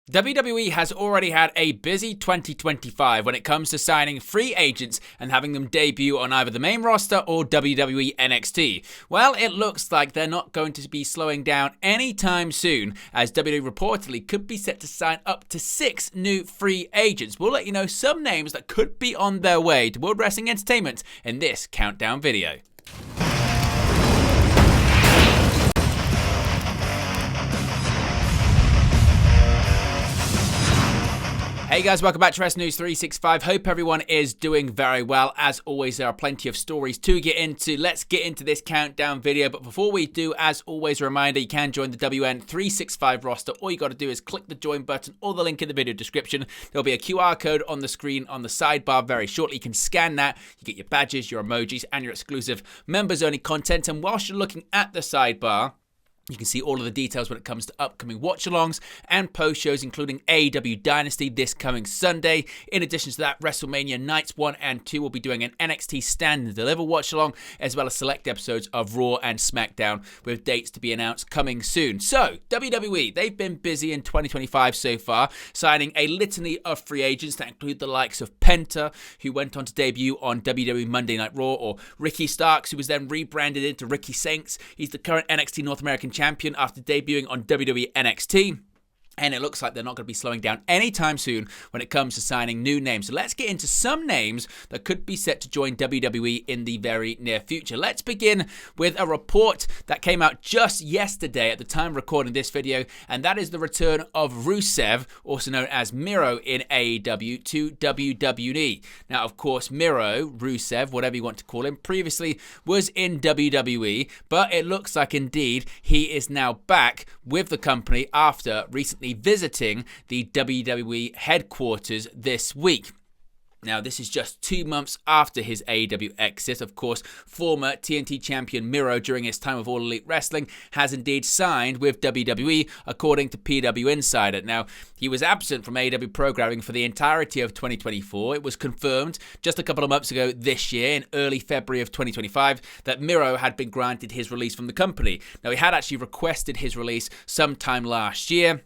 WWE has already had a busy 2025 when it comes to signing free agents and having them debut on either the main roster or WWE NXT. Well, it looks like they're not going to be slowing down anytime soon, as WWE reportedly could be set to sign up to 6 new free agents. We'll let you know some names that could be on their way to World Wrestling Entertainment in this countdown video. Hey guys, welcome back to Wrestling News 365. Hope everyone is doing very well. As always, there are plenty of stories to get into. Let's get into this countdown video. But before we do, as always, a reminder, you can join the WN365 roster. All you got to do is click the join button or the link in the video description. There'll be a QR code on the screen on the sidebar very shortly. You can scan that. You get your badges, your emojis, and your exclusive members-only content. And whilst you're looking at the sidebar, you can see all of the details when it comes to upcoming watch-alongs and post-shows, including AEW Dynasty this coming Sunday. In addition to that, WrestleMania Nights 1 and 2 will be doing an NXT Stand and Deliver watch-along, as well as select episodes of Raw and SmackDown with dates to be announced coming soon. So, WWE, they've been busy in 2025 so far, signing a litany of free agents that include the likes of Penta, who went on to debut on WWE Monday Night Raw, or Ricky Starks, who was then rebranded into Ricky Saints. He's the current NXT North American champion after debuting on WWE NXT. And it looks like they're not going to be slowing down anytime soon when it comes to signing new names. So let's get into some names that could be set to join WWE in the very near future. Let's begin with a report that came out just yesterday at the time of recording this video, and that is the return of Rusev, also known as Miro in AEW, to WWE. Now, of course, Miro, Rusev, whatever you want to call him, previously was in WWE, but it looks like indeed he is now back with the company after recently visiting the WWE headquarters this week. Now, this is just 2 months after his AEW exit. Of course, former TNT champion Miro, during his time with All Elite Wrestling, has indeed signed with WWE, according to PW Insider. Now, he was absent from AEW programming for the entirety of 2024. It was confirmed just a couple of months ago this year, in early February of 2025, that Miro had been granted his release from the company. Now, he had actually requested his release sometime last year.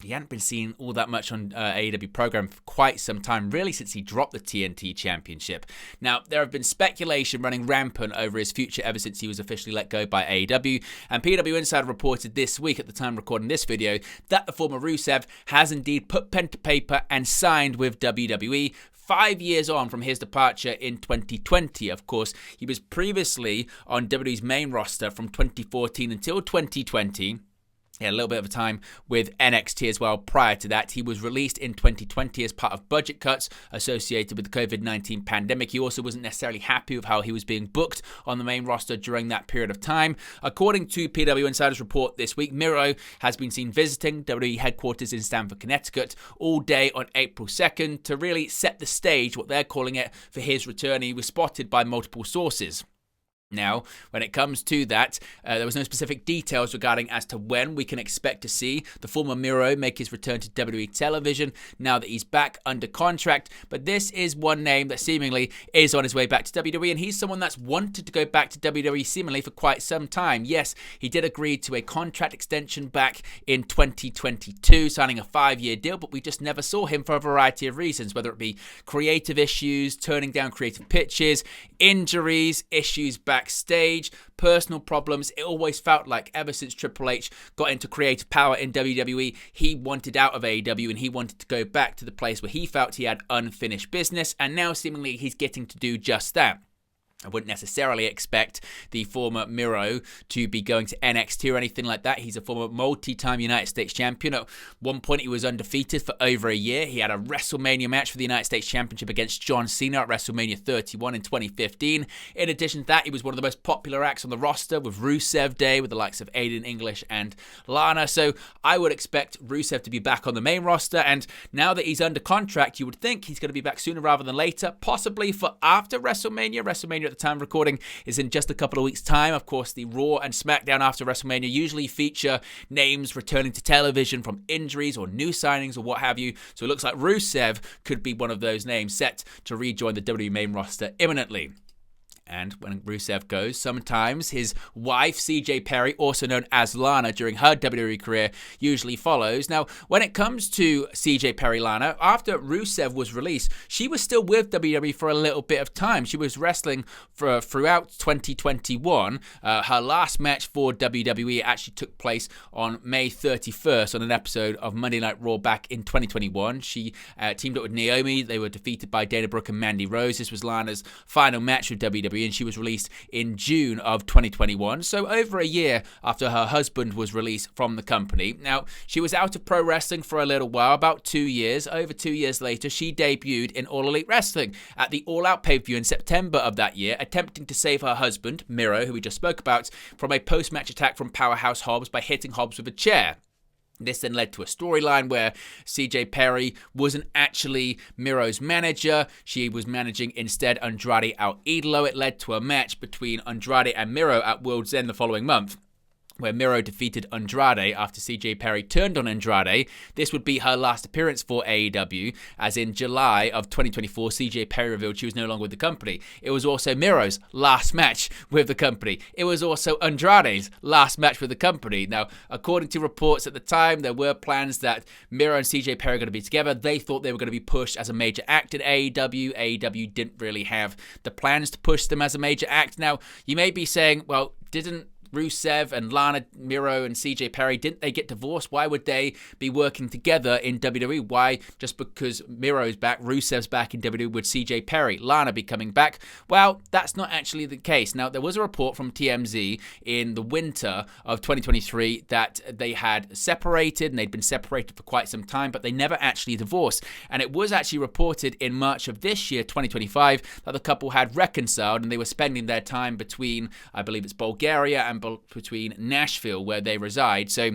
He hadn't been seen all that much on AEW program for quite some time, really since he dropped the TNT Championship. Now, there have been speculation running rampant over his future ever since he was officially let go by AEW, and PW Insider reported this week, at the time recording this video, that the former Rusev has indeed put pen to paper and signed with WWE 5 years on from his departure in 2020. Of course, he was previously on WWE's main roster from 2014 until 2020. He had a little bit of a time with NXT as well prior to that. He was released in 2020 as part of budget cuts associated with the COVID-19 pandemic. He also wasn't necessarily happy with how he was being booked on the main roster during that period of time. According to PW Insider's report this week, Miro has been seen visiting WWE headquarters in Stamford, Connecticut all day on April 2nd to really set the stage, what they're calling it, for his return. He was spotted by multiple sources. Now, when it comes to that, there was no specific details regarding as to when we can expect to see the former Miro make his return to WWE television now that he's back under contract. But this is one name that seemingly is on his way back to WWE, and he's someone that's wanted to go back to WWE seemingly for quite some time. Yes, he did agree to a contract extension back in 2022, signing a 5-year deal, but we just never saw him for a variety of reasons, whether it be creative issues, turning down creative pitches, injuries, issues backstage, personal problems. It always felt like ever since Triple H got into creative power in WWE, he wanted out of AEW and he wanted to go back to the place where he felt he had unfinished business, and now seemingly he's getting to do just that. I wouldn't necessarily expect the former Miro to be going to NXT or anything like that. He's a former multi-time United States champion. At one point, he was undefeated for over a year. He had a WrestleMania match for the United States Championship against John Cena at WrestleMania 31 in 2015. In addition to that, he was one of the most popular acts on the roster with Rusev Day, with the likes of Aiden English and Lana. So I would expect Rusev to be back on the main roster. And now that he's under contract, you would think he's going to be back sooner rather than later, possibly for after WrestleMania. WrestleMania at the time of recording is in just a couple of weeks' time. Of course, the Raw and SmackDown after WrestleMania usually feature names returning to television from injuries or new signings or what have you. So it looks like Rusev could be one of those names set to rejoin the WWE main roster imminently. And when Rusev goes, sometimes his wife, CJ Perry, also known as Lana, during her WWE career, usually follows. Now, when it comes to CJ Perry Lana, after Rusev was released, she was still with WWE for a little bit of time. She was wrestling throughout 2021. Her last match for WWE actually took place on May 31st on an episode of Monday Night Raw back in 2021. She teamed up with Naomi. They were defeated by Dana Brooke and Mandy Rose. This was Lana's final match with WWE, and she was released in June of 2021, so over a year after her husband was released from the company. Now, she was out of pro wrestling for a little while, about 2 years. Over 2 years later, she debuted in All Elite Wrestling at the All Out pay-per-view in September of that year, attempting to save her husband, Miro, who we just spoke about, from a post-match attack from Powerhouse Hobbs by hitting Hobbs with a chair. This then led to a storyline where CJ Perry wasn't actually Miro's manager. She was managing instead Andrade El Idolo. It led to a match between Andrade and Miro at World's End the following month, where Miro defeated Andrade after CJ Perry turned on Andrade. This would be her last appearance for AEW, as in July of 2024, CJ Perry revealed she was no longer with the company. It was also Miro's last match with the company. It was also Andrade's last match with the company. Now, according to reports at the time, there were plans that Miro and CJ Perry were going to be together. They thought they were going to be pushed as a major act in AEW. AEW didn't really have the plans to push them as a major act. Now, you may be saying, well, didn't Rusev and Lana, Miro and CJ Perry, didn't they get divorced? Why would they be working together in WWE? Why, just because Miro's back, Rusev's back in WWE, would CJ Perry, Lana be coming back? Well, that's not actually the case. Now, there was a report from TMZ in the winter of 2023 that they had separated, and they'd been separated for quite some time, but they never actually divorced. And it was actually reported in March of this year, 2025, that the couple had reconciled, and they were spending their time between, I believe it's Bulgaria and between Nashville, where they reside. So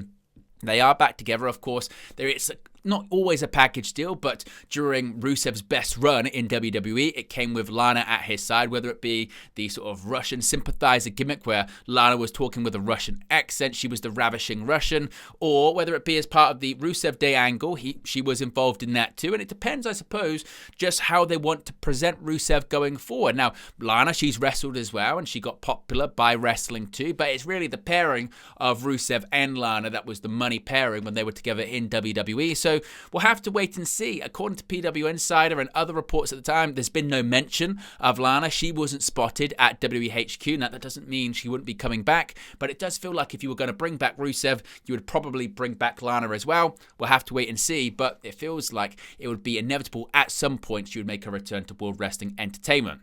they are back together. Of course, there is not always a package deal, but during Rusev's best run in WWE, it came with Lana at his side, whether it be the sort of Russian sympathizer gimmick where Lana was talking with a Russian accent, she was the ravishing Russian, or whether it be as part of the Rusev Day angle, she was involved in that too. And it depends, I suppose, just how they want to present Rusev going forward. Now, Lana, she's wrestled as well, and she got popular by wrestling too, but it's really the pairing of Rusev and Lana that was the money pairing when they were together in WWE. So we'll have to wait and see. According to PW Insider and other reports at the time, there's been no mention of Lana. She wasn't spotted at WWE HQ. Now, that doesn't mean she wouldn't be coming back, but it does feel like if you were going to bring back Rusev, you would probably bring back Lana as well. We'll have to wait and see, but it feels like it would be inevitable at some point she would make a return to World Wrestling Entertainment.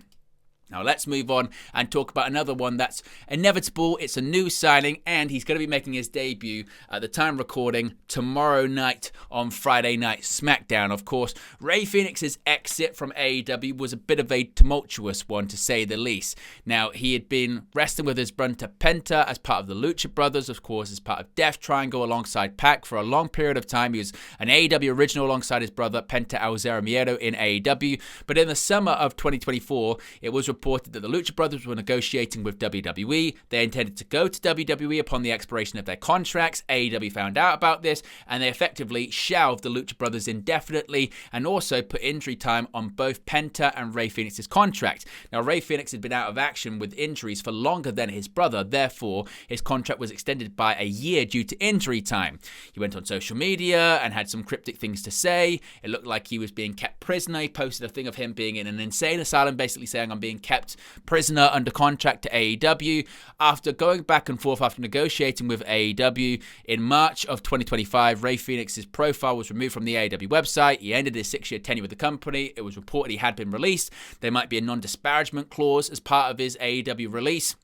Now, let's move on and talk about another one that's inevitable. It's a new signing, and he's going to be making his debut at the time recording tomorrow night on Friday Night SmackDown. Of course, Rey Fenix's exit from AEW was a bit of a tumultuous one, to say the least. Now, he had been wrestling with his brother Penta as part of the Lucha Brothers, of course, as part of Death Triangle alongside Pac for a long period of time. He was an AEW original alongside his brother Penta El Zero Miedo in AEW. But in the summer of 2024, it was reported that the Lucha Brothers were negotiating with WWE. They intended to go to WWE upon the expiration of their contracts. AEW found out about this, and they effectively shelved the Lucha Brothers indefinitely and also put injury time on both Penta and Rey Fenix's contract. Now, Rey Fenix had been out of action with injuries for longer than his brother. Therefore, his contract was extended by a year due to injury time. He went on social media and had some cryptic things to say. It looked like he was being kept prisoner. He posted a thing of him being in an insane asylum, basically saying, "I'm being kept prisoner under contract to AEW." After going back and forth after negotiating with AEW, in March of 2025, Rey Fenix's profile was removed from the AEW website. He ended his 6-year tenure with the company. It was reported he had been released. There might be a non-disparagement clause as part of his AEW release,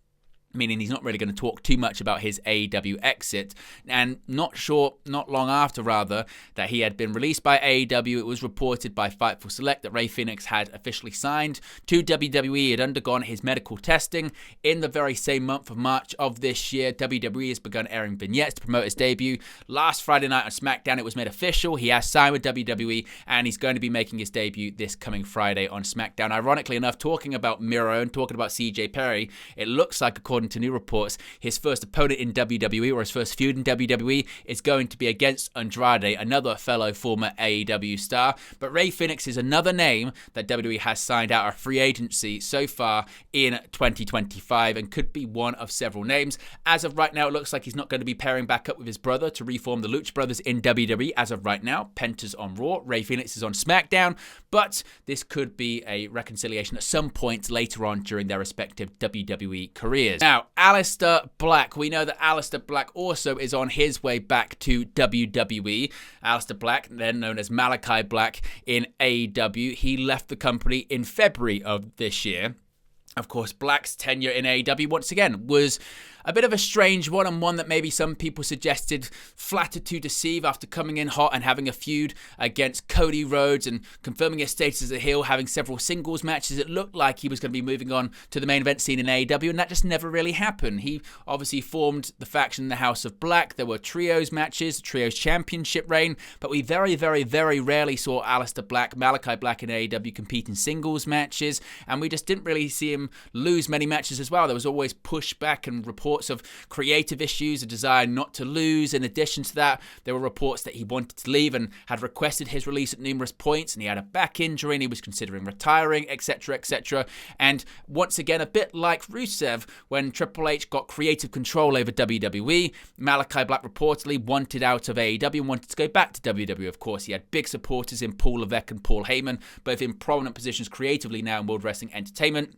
meaning he's not really going to talk too much about his AEW exit. And not long after, that he had been released by AEW, it was reported by Fightful Select that Rey Fenix had officially signed to WWE. He had undergone his medical testing. In the very same month of March of this year, WWE has begun airing vignettes to promote his debut. Last Friday night on SmackDown, it was made official. He has signed with WWE, and he's going to be making his debut this coming Friday on SmackDown. Ironically enough, talking about Miro and talking about CJ Perry, it looks like, according according to new reports, his first opponent in WWE, or his first feud in WWE, is going to be against Andrade, another fellow former AEW star. But Rey Fenix is another name that WWE has signed out of free agency so far in 2025 and could be one of several names. As of right now, it looks like he's not going to be pairing back up with his brother to reform the Lucha Brothers in WWE as of right now. Penta's on Raw, Rey Fenix is on SmackDown, but this could be a reconciliation at some point later on during their respective WWE careers. Now, Aleister Black. We know that Aleister Black also is on his way back to WWE. Aleister Black, then known as Malachi Black in AEW, he left the company in February of this year. Of course, Black's tenure in AEW, once again, was a bit of a strange one, and one that maybe some people suggested flattered to deceive after coming in hot and having a feud against Cody Rhodes and confirming his status as a heel, having several singles matches. It looked like he was going to be moving on to the main event scene in AEW, and that just never really happened. He obviously formed the faction in the House of Black. There were trios matches, trios championship reign, but we very, very, very rarely saw Aleister Black, Malachi Black in AEW compete in singles matches, and we just didn't really see him lose many matches as well. There was always pushback and reports of creative issues, a desire not to lose. In addition to that, there were reports that he wanted to leave and had requested his release at numerous points, and he had a back injury and he was considering retiring, etc., etc. And once again, a bit like Rusev, when Triple H got creative control over WWE, Malachi Black reportedly wanted out of AEW and wanted to go back to WWE. Of course, he had big supporters in Paul Levesque and Paul Heyman, both in prominent positions creatively now in World Wrestling Entertainment.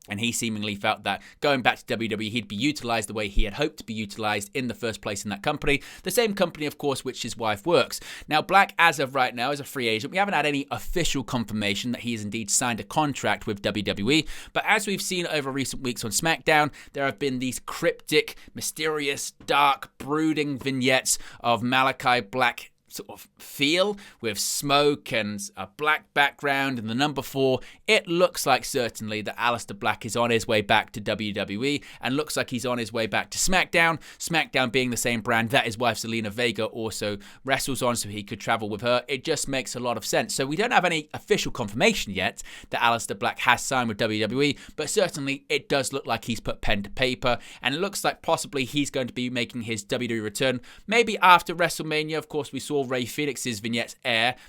And he seemingly felt that going back to WWE, he'd be utilized the way he had hoped to be utilized in the first place in that company. The same company, of course, which his wife works. Now, Black, as of right now, is a free agent. We haven't had any official confirmation that he has indeed signed a contract with WWE. But as we've seen over recent weeks on SmackDown, there have been these cryptic, mysterious, dark, brooding vignettes of Malachi Black sort of feel with smoke and a black background and the number 4. It looks like certainly that Aleister Black is on his way back to WWE and looks like he's on his way back to SmackDown. SmackDown being the same brand that his wife Zelina Vega also wrestles on, so he could travel with her. It just makes a lot of sense. So we don't have any official confirmation yet that Aleister Black has signed with WWE, but certainly it does look like he's put pen to paper, and it looks like possibly he's going to be making his WWE return maybe after WrestleMania. Of course, we saw Rey Fenix's vignettes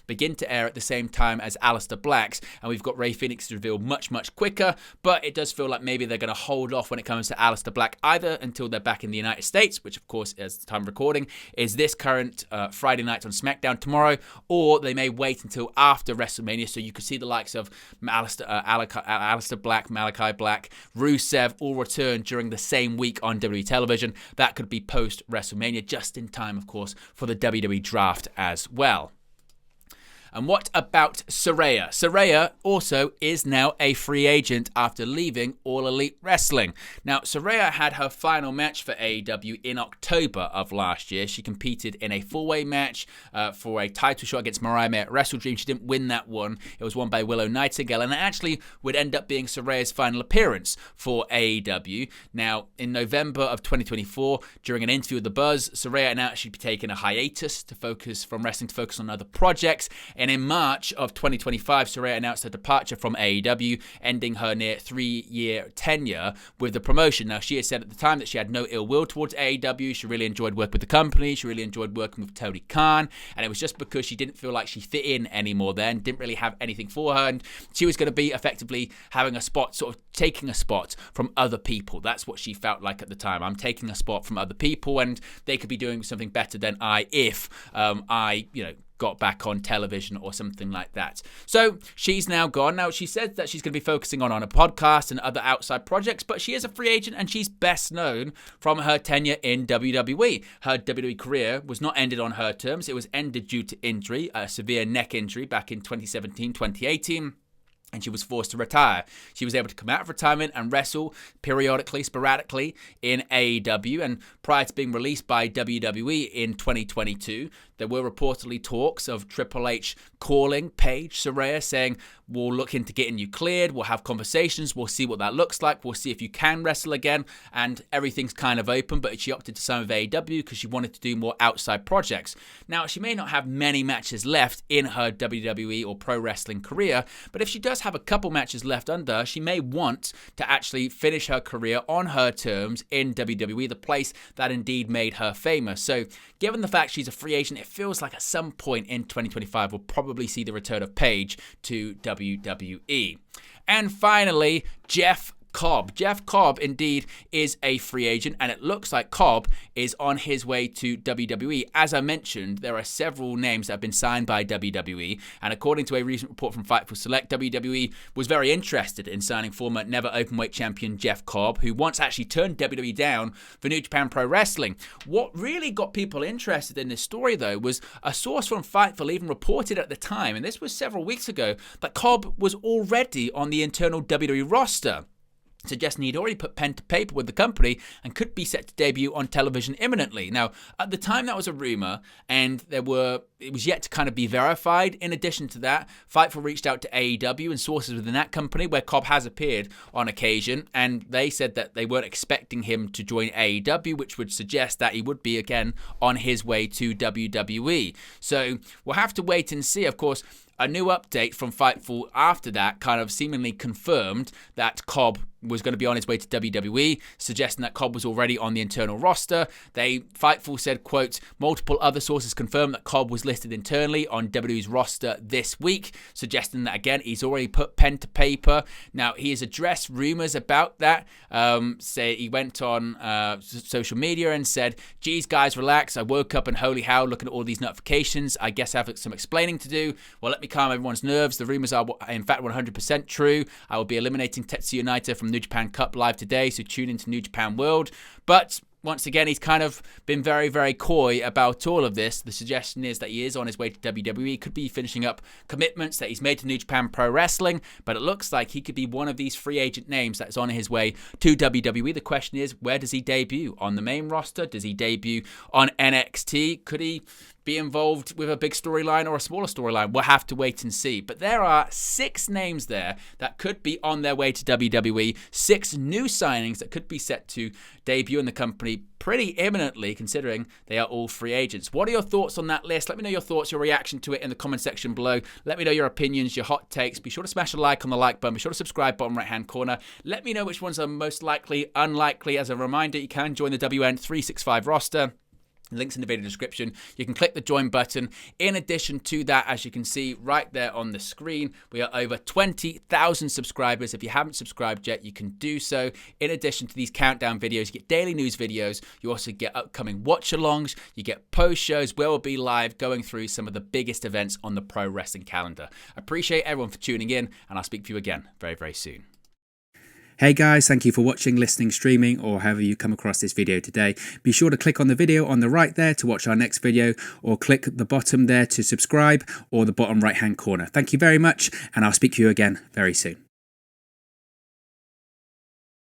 begin to air at the same time as Aleister Black's, and we've got Rey Fenix revealed much, much quicker, but it does feel like maybe they're going to hold off when it comes to Aleister Black, either until they're back in the United States, which of course, as the time of recording, is this current Friday night on SmackDown tomorrow, or they may wait until after WrestleMania, so you could see the likes of Aleister Black, Malachi Black, Rusev all return during the same week on WWE television. That could be post-WrestleMania, just in time, of course, for the WWE draft as well. And what about Saraya? Saraya also is now a free agent after leaving All Elite Wrestling. Now, Saraya had her final match for AEW in October of last year. She competed in a 4-way match for a title shot against Mariah May at Wrestle Dream. She didn't win that one. It was won by Willow Nightingale, and it actually would end up being Saraya's final appearance for AEW. Now, in November of 2024, during an interview with The Buzz, Saraya announced she'd be taking a hiatus from wrestling to focus on other projects. And in March of 2025, Saraya announced her departure from AEW, ending her near 3-year tenure with the promotion. Now, she had said at the time that she had no ill will towards AEW. She really enjoyed working with the company. She really enjoyed working with Tony Khan. And it was just because she didn't feel like she fit in anymore then, didn't really have anything for her. And she was going to be effectively having a spot, sort of taking a spot from other people. That's what she felt like at the time. I'm taking a spot from other people, and they could be doing something better than I if I got back on television or something like that. So she's now gone. Now, she said that she's going to be focusing on a podcast and other outside projects, but she is a free agent and she's best known from her tenure in WWE. Her WWE career was not ended on her terms. It was ended due to injury, a severe neck injury back in 2017, 2018. And she was forced to retire. She was able to come out of retirement and wrestle periodically, sporadically in AEW. And prior to being released by WWE in 2022, there were reportedly talks of Triple H calling Paige Saraya saying, we'll look into getting you cleared, we'll have conversations, we'll see what that looks like, we'll see if you can wrestle again, and everything's kind of open, but she opted to sign with AEW because she wanted to do more outside projects. Now, she may not have many matches left in her WWE or pro wrestling career, but if she does have a couple matches left under her, she may want to actually finish her career on her terms in WWE, the place that indeed made her famous. So, given the fact she's a free agent, it feels like at some point in 2025 we'll probably see the return of Paige to WWE. And finally, Jeff Cobb. Jeff Cobb indeed is a free agent, and it looks like Cobb is on his way to WWE. As I mentioned, there are several names that have been signed by WWE, and according to a recent report from Fightful Select, WWE was very interested in signing former Never Openweight champion Jeff Cobb, who once actually turned WWE down for New Japan Pro Wrestling. What really got people interested in this story, though, was a source from Fightful even reported at the time, and this was several weeks ago, that Cobb was already on the internal WWE roster, suggesting he'd already put pen to paper with the company and could be set to debut on television imminently. Now, at the time, that was a rumor, and it was yet to kind of be verified. In addition to that, Fightful reached out to AEW and sources within that company where Cobb has appeared on occasion, and they said that they weren't expecting him to join AEW, which would suggest that he would be again on his way to WWE. So we'll have to wait and see. Of course, a new update from Fightful after that kind of seemingly confirmed that Cobb was going to be on his way to WWE, suggesting that Cobb was already on the internal roster. Fightful said, quote, multiple other sources confirmed that Cobb was listed internally on WWE's roster this week, suggesting that, again, he's already put pen to paper. Now, he has addressed rumors about that. Say he went on social media and said, geez, guys, relax. I woke up and holy hell, looking at all these notifications. I guess I have some explaining to do. Well, let me calm everyone's nerves. The rumors are, in fact, 100% true. I will be eliminating Tetsuya Naito from New Japan Cup live today, so tune into New Japan World. But once again, he's kind of been very, very coy about all of this. The suggestion is that he is on his way to WWE, could be finishing up commitments that he's made to New Japan Pro Wrestling, but it looks like he could be one of these free agent names that is on his way to WWE. The question is, where does he debut? On the main roster? Does he debut on NXT? Could he be involved with a big storyline or a smaller storyline? We'll have to wait and see. But there are 6 names there that could be on their way to WWE, 6 new signings that could be set to debut in the company pretty imminently, considering they are all free agents. What are your thoughts on that list? Let me know your thoughts, your reaction to it in the comment section below. Let me know your opinions, your hot takes. Be sure to smash a like on the like button. Be sure to subscribe, bottom right-hand corner. Let me know which ones are most likely, unlikely. As a reminder, you can join the WN365 roster. Links in the video description. You can click the join button. In addition to that, as you can see right there on the screen, we are over 20,000 subscribers. If you haven't subscribed yet, you can do so. In addition to these countdown videos, you get daily news videos. You also get upcoming watch-alongs. You get post shows where we'll be live going through some of the biggest events on the pro wrestling calendar. I appreciate everyone for tuning in, and I'll speak to you again very, very soon. Hey guys, thank you for watching, listening, streaming, or however you come across this video today. Be sure to click on the video on the right there to watch our next video, or click the bottom there to subscribe, or the bottom right hand corner. Thank you very much, and I'll speak to you again very soon.